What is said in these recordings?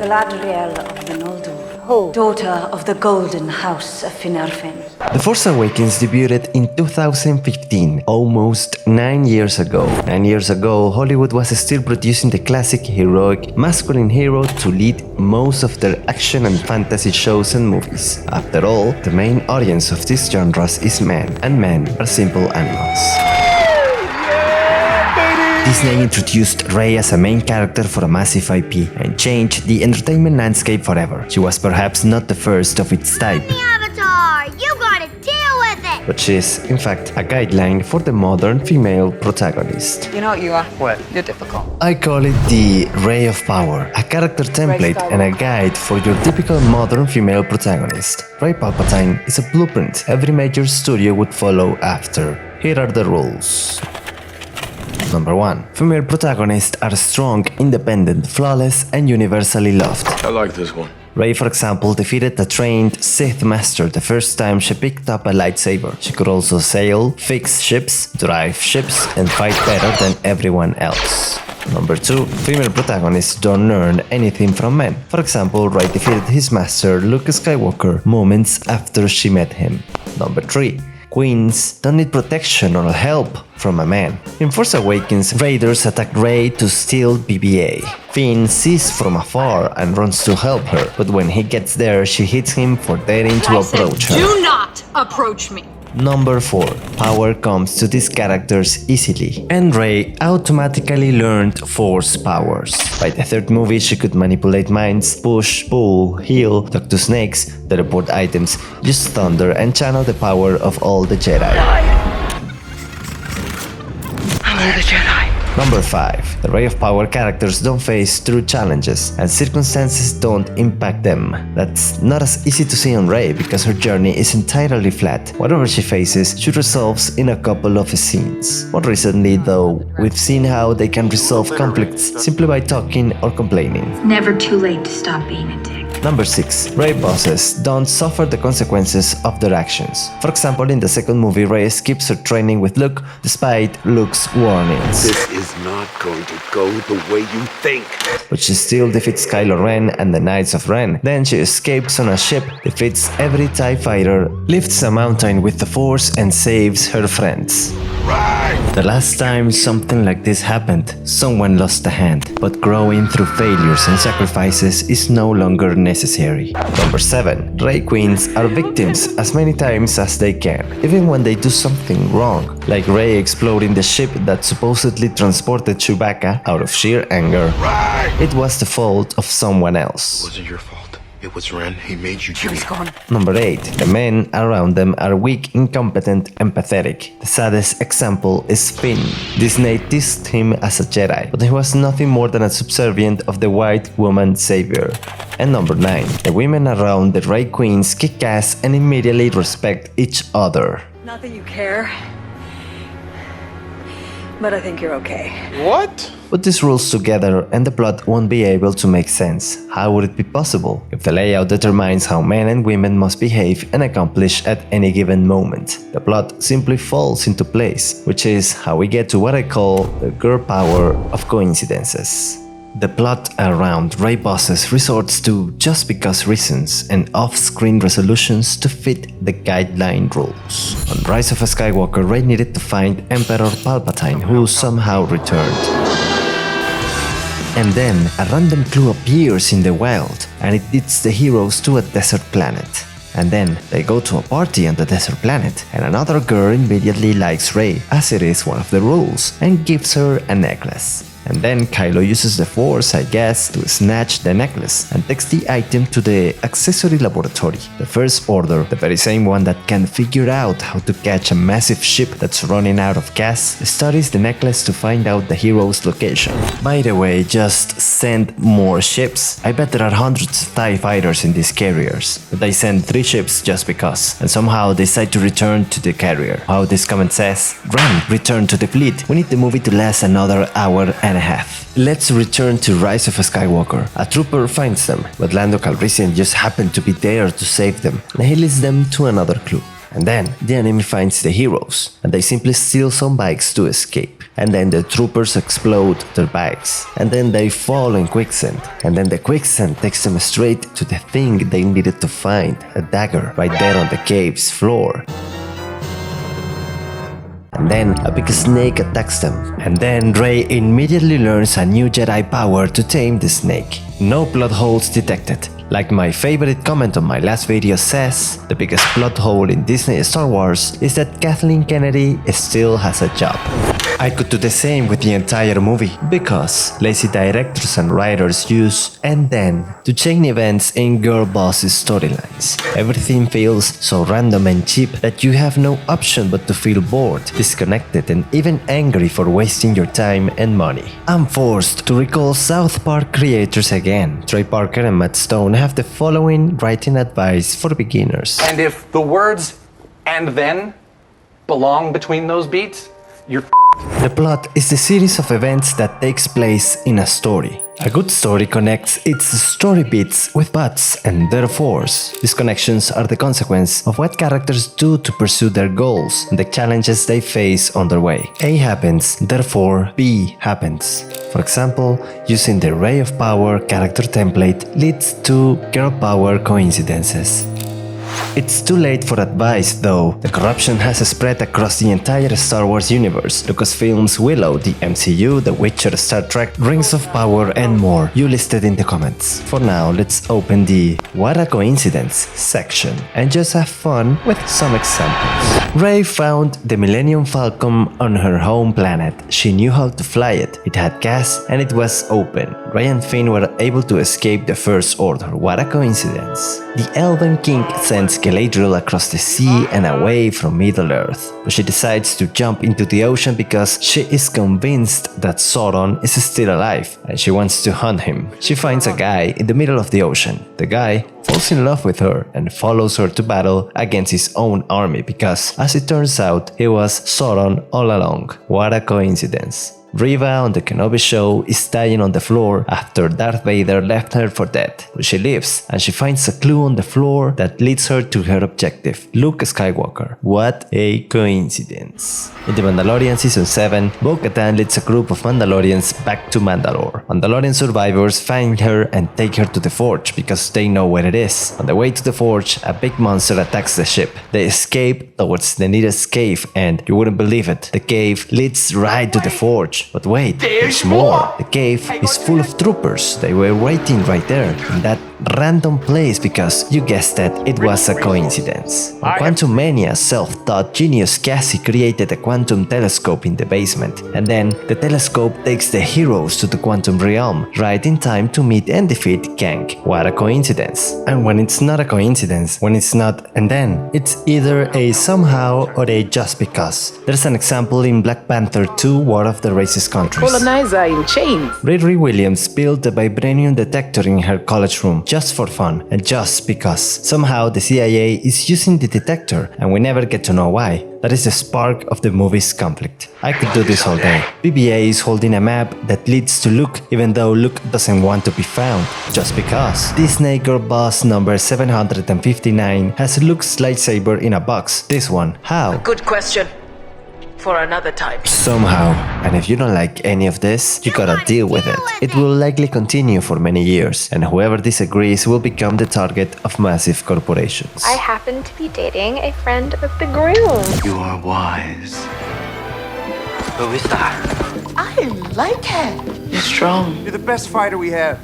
Galadriel of the Noldor, daughter of the Golden House of Finarfin. The Force Awakens debuted in 2015, almost 9 years ago. 9 years ago, Hollywood was still producing the classic heroic masculine hero to lead most of their action and fantasy shows and movies. After all, the main audience of these genres is men, and men are simple animals. Disney introduced Rey as a main character for a massive IP and changed the entertainment landscape forever. She was perhaps not the first of its type, Avatar, you gotta deal with it! but she is, in fact, a guideline for the modern female protagonist. You know what you are? What? You're difficult. I call it the Ray of Power, a character template and a guide for your typical modern female protagonist. Rey Palpatine is a blueprint every major studio would follow after. Here are the rules. Number 1. Female protagonists are strong, independent, flawless, and universally loved. I like this one. Rey, for example, defeated a trained Sith master the first time she picked up a lightsaber. She could also sail, fix ships, drive ships, and fight better than everyone else. Number 2. Female protagonists don't learn anything from men. For example, Rey defeated his master, Luke Skywalker, moments after she met him. Number 3. Queens don't need protection or help from a man. In Force Awakens, raiders attack Rey to steal BB-8. Finn sees from afar and runs to help her, but when he gets there, she hits him for daring to approach her. Do not approach me! Number 4. Power comes to these characters easily, and Rey automatically learned Force powers. By the third movie, she could manipulate minds, push, pull, heal, talk to snakes, teleport items, use thunder, and channel the power of all the Jedi. Hello, the Jedi. Number 5. The Ray of Power characters don't face true challenges, and circumstances don't impact them. That's not as easy to see on Rey because her journey is entirely flat. Whatever she faces, she resolves in a couple of scenes. More recently, though, we've seen how they can resolve conflicts simply by talking or complaining. Never too late to stop being a dick. Number 6. Rey bosses don't suffer the consequences of their actions. For example, in the second movie, Rey skips her training with Luke despite Luke's warnings. This is not going to go the way you think. But she still defeats Kylo Ren and the Knights of Ren. Then she escapes on a ship, defeats every TIE fighter, lifts a mountain with the Force, and saves her friends. The last time something like this happened, someone lost a hand, but growing through failures and sacrifices is no longer necessary. Number 7. Rey Queens are victims as many times as they can, even when they do something wrong, like Rey exploding the ship that supposedly transported Chewbacca out of sheer anger. It was the fault of someone else. It wasn't your fault. It was Ren. He made you do it. Number 8. The men around them are weak, incompetent, and pathetic. The saddest example is Finn. Disney teased him as a Jedi, but he was nothing more than a subservient of the white woman savior. And number 9. The women around the Rey Queens kick ass and immediately respect each other. Not that you care, but I think you're okay. What? Put these rules together and the plot won't be able to make sense. How would it be possible if the layout determines how men and women must behave and accomplish at any given moment? The plot simply falls into place, which is how we get to what I call the girl power of coincidences. The plot around Rey bosses resorts to just because reasons and off-screen resolutions to fit the guideline rules. On Rise of a Skywalker, Rey needed to find Emperor Palpatine, who somehow returned. And then a random clue appears in the wild, and it leads the heroes to a desert planet. And then they go to a party on the desert planet, and another girl immediately likes Rey, as it is one of the rules, and gives her a necklace. And then Kylo uses the Force, I guess, to snatch the necklace and takes the item to the accessory laboratory. The First Order, the very same one that can figure out how to catch a massive ship that's running out of gas, studies the necklace to find out the hero's location. By the way, just send more ships. I bet there are hundreds of TIE fighters in these carriers, but they send 3 ships just because, and somehow decide to return to the carrier. How this comment says, run, return to the fleet. We need the movie to last another hour and a half. Let's return to Rise of a Skywalker. A trooper finds them, but Lando Calrissian just happened to be there to save them, and he leads them to another clue. And then the enemy finds the heroes, and they simply steal some bikes to escape. and then the troopers explode their bikes, and then they fall in quicksand, and then the quicksand takes them straight to the thing they needed to find, a dagger, right there on the cave's floor. And then a big snake attacks them, and then Rey immediately learns a new Jedi power to tame the snake. No plot holes detected. Like my favorite comment on my last video says, the biggest plot hole in Disney Star Wars is that Kathleen Kennedy still has a job. I could do the same with the entire movie, because lazy directors and writers use "and then" to chain events in girl boss's storylines. Everything feels so random and cheap that you have no option but to feel bored, disconnected, and even angry for wasting your time and money. I'm forced to recall South Park creators again. Trey Parker and Matt Stone have the following writing advice for beginners. And if the words "and then" belong between those beats, you're The plot is the series of events that takes place in a story. A good story connects its story beats with buts and therefores. These connections are the consequence of what characters do to pursue their goals and the challenges they face on their way. A happens, therefore B happens. For example, using the Ray of Power character template leads to girl power coincidences. It's too late for advice though. The corruption has spread across the entire Star Wars universe. Lucasfilm's Willow, the MCU, The Witcher, Star Trek, Rings of Power and more. You listed in the comments. For now, let's open the "What a Coincidence" section and just have fun with some examples. Rey found the Millennium Falcon on her home planet. She knew how to fly it. It had gas and it was open. Rey and Finn were able to escape the First Order. What a coincidence. The Elven King sends Galadriel across the sea and away from Middle-earth, but she decides to jump into the ocean because she is convinced that Sauron is still alive and she wants to hunt him. She finds a guy in the middle of the ocean. The guy falls in love with her and follows her to battle against his own army because, as it turns out, he was Sauron all along. What a coincidence. Riva on the Kenobi show is dying on the floor after Darth Vader left her for dead, but she lives and she finds a clue on the floor that leads her to her objective, Luke Skywalker. What a coincidence. In The Mandalorian Season 7, Bo-Katan leads a group of Mandalorians back to Mandalore. Mandalorian survivors find her and take her to the Forge because they know where it is. On the way to the Forge, a big monster attacks the ship. They escape towards the nearest cave and, you wouldn't believe it, the cave leads right to the Forge. But wait, there's more. The cave is full of troopers. They were waiting right there in that random place because, you guessed it, it was a coincidence. When Quantum Mania's self-taught genius Cassie created a quantum telescope in the basement, and then the telescope takes the heroes to the quantum realm, right in time to meet and defeat Kang. What a coincidence. And when it's not a coincidence, when it's not and then, it's either a somehow or a just because. There's an example in Black Panther 2 War of the Racist Countries. Colonizer in chains. Riri Williams built a vibranium detector in her college room just for fun and just because. Somehow the CIA is using the detector and we never get to know why. That is the spark of the movie's conflict. I could do this all day. BB-8 is holding a map that leads to Luke even though Luke doesn't want to be found. Just because. Disney Girl Boss number 759 has Luke's lightsaber in a box. This one. How? Good question. For another time. Somehow. And if you don't like any of this, you gotta deal with it. It will likely continue for many years, and whoever disagrees will become the target of massive corporations. I happen to be dating a friend of the groom. You are wise. Who is that? I like her. You're strong. You're the best fighter we have.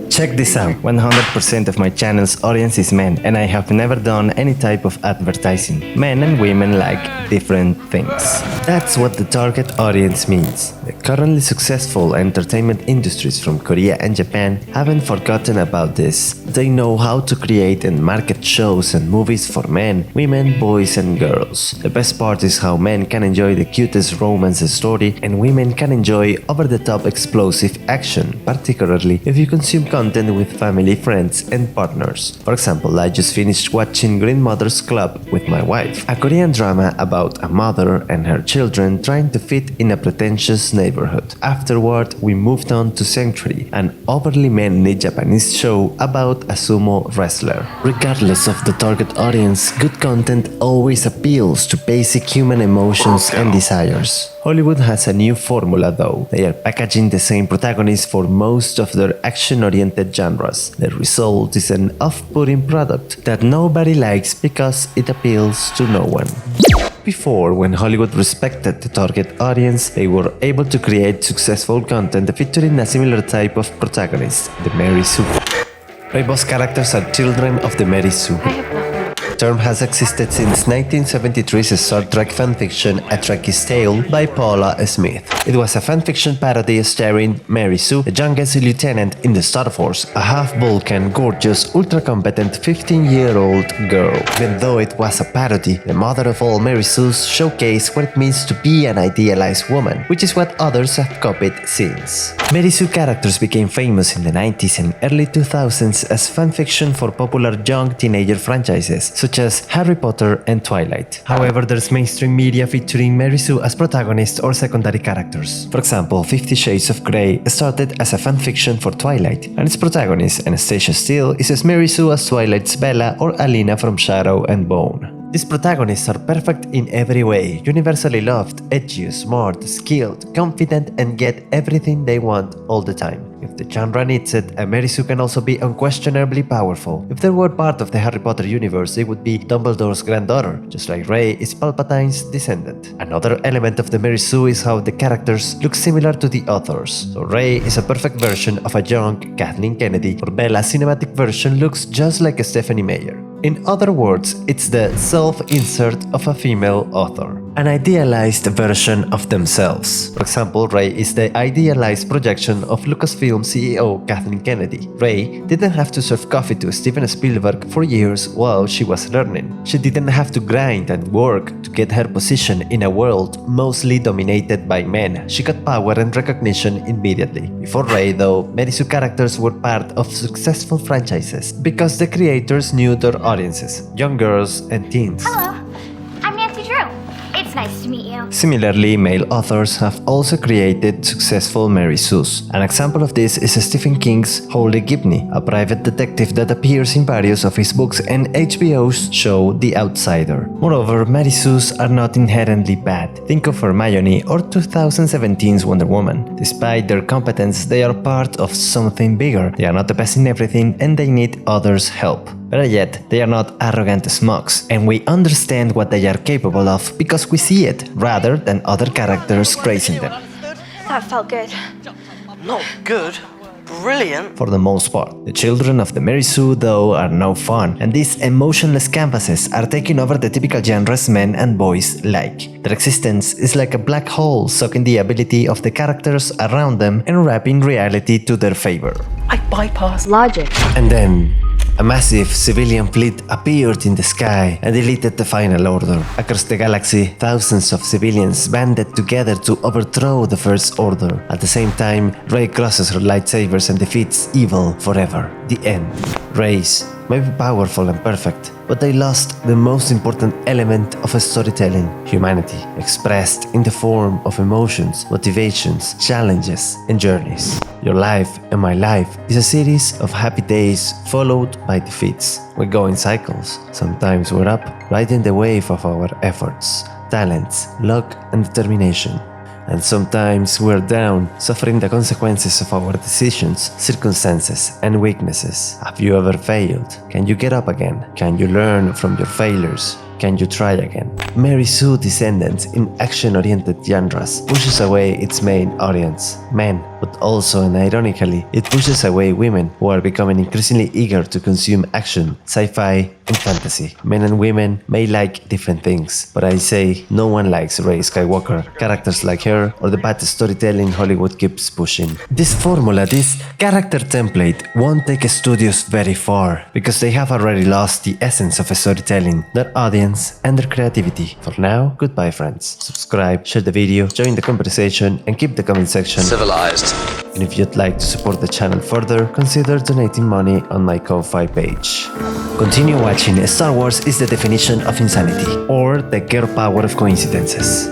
Check this out, 100% of my channel's audience is men, and I have never done any type of advertising. Men and women like different things. That's what the target audience means. The currently successful entertainment industries from Korea and Japan haven't forgotten about this. They know how to create and market shows and movies for men, women, boys and girls. The best part is how men can enjoy the cutest romance story and women can enjoy over-the-top explosive action, particularly if you consume content with family, friends and partners. For example, I just finished watching Green Mother's Club with my wife, a Korean drama about a mother and her children trying to fit in a pretentious neighborhood. Afterward, we moved on to Sanctuary, an overly manly Japanese show about a sumo wrestler. Regardless of the target audience, good content always appeals to basic human emotions and desires. Hollywood has a new formula though. They are packaging the same protagonists for most of their action-oriented genres. The result is an off-putting product that nobody likes because it appeals to no one. Before, when Hollywood respected the target audience, they were able to create successful content featuring a similar type of protagonist, the Mary Sue. Both characters are children of the Mary Sue. The term has existed since 1973's Star Trek fanfiction A Trekkie's Tale by Paula Smith. It was a fanfiction parody starring Mary Sue, the youngest lieutenant in the Star Force, a half-Vulcan, gorgeous, ultra-competent 15-year-old girl. Even though it was a parody, the mother of all Mary Sues showcased what it means to be an idealized woman, which is what others have copied since. Mary Sue characters became famous in the 90s and early 2000s as fanfiction for popular young teenager franchises, such as Harry Potter and Twilight. However, there's mainstream media featuring Mary Sue as protagonists or secondary characters. For example, 50 Shades of Grey started as a fanfiction for Twilight, and its protagonist, Anastasia Steele, is as Mary Sue as Twilight's Bella or Alina from Shadow and Bone. These protagonists are perfect in every way, universally loved, edgy, smart, skilled, confident, and get everything they want all the time. If the genre needs it, a Mary Sue can also be unquestionably powerful. If they were part of the Harry Potter universe, they would be Dumbledore's granddaughter, just like Rey is Palpatine's descendant. Another element of the Mary Sue is how the characters look similar to the authors. So Rey is a perfect version of a young Kathleen Kennedy, or Bella's cinematic version looks just like Stephanie Meyer. In other words, it's the self-insert of a female author. An idealized version of themselves. For example, Rey is the idealized projection of Lucasfilm CEO Kathleen Kennedy. Rey didn't have to serve coffee to Steven Spielberg for years while she was learning. She didn't have to grind and work to get her position in a world mostly dominated by men. She got power and recognition immediately. Before Rey, though, Mary Sue characters were part of successful franchises because the creators knew their audiences, young girls and teens. Hello, I'm Nancy Drew. It's nice to meet you. Similarly, male authors have also created successful Mary Sues. An example of this is Stephen King's Holly Gibney, a private detective that appears in various of his books and HBO's show The Outsider. Moreover, Mary Sues are not inherently bad. Think of Hermione or 2017's Wonder Woman. Despite their competence, they are part of something bigger. They are not the best in everything and they need others' help. Better yet, they are not arrogant smugs, and we understand what they are capable of because we see it, rather than other characters praising them. That felt good. Not good. Brilliant. For the most part. The children of the Mary Sue, though, are no fun, and these emotionless canvases are taking over the typical genres men and boys like. Their existence is like a black hole sucking the ability of the characters around them and wrapping reality to their favor. I bypass Logic. And then, a massive civilian fleet appeared in the sky and deleted the Final Order. Across the galaxy, thousands of civilians banded together to overthrow the First Order. At the same time, Rey crosses her lightsabers and defeats evil forever. The end. Reys may be powerful and perfect, but they lost the most important element of a storytelling: humanity, expressed in the form of emotions, motivations, challenges, and journeys. Your life and my life is a series of happy days followed by defeats. We go in cycles. Sometimes we're up, riding the wave of our efforts, talents, luck, and determination. And sometimes we're down, suffering the consequences of our decisions, circumstances, and weaknesses. Have you ever failed? Can you get up again? Can you learn from your failures? Can you try again? Mary Sue descendants in action-oriented genres pushes away its main audience, men, but also and ironically, it pushes away women who are becoming increasingly eager to consume action, sci-fi, and fantasy. Men and women may like different things, but I say no one likes Rey Skywalker, characters like her, or the bad storytelling Hollywood keeps pushing. This formula, this character template, won't take studios very far, because they have already lost the essence of storytelling, their audience, and their creativity. For now, goodbye friends. Subscribe, share the video, join the conversation, and keep the comment section Civilized. And if you'd like to support the channel further, consider donating money on my Ko-Fi page. Continue watching. Star Wars is the definition of insanity, or the girl power of coincidences.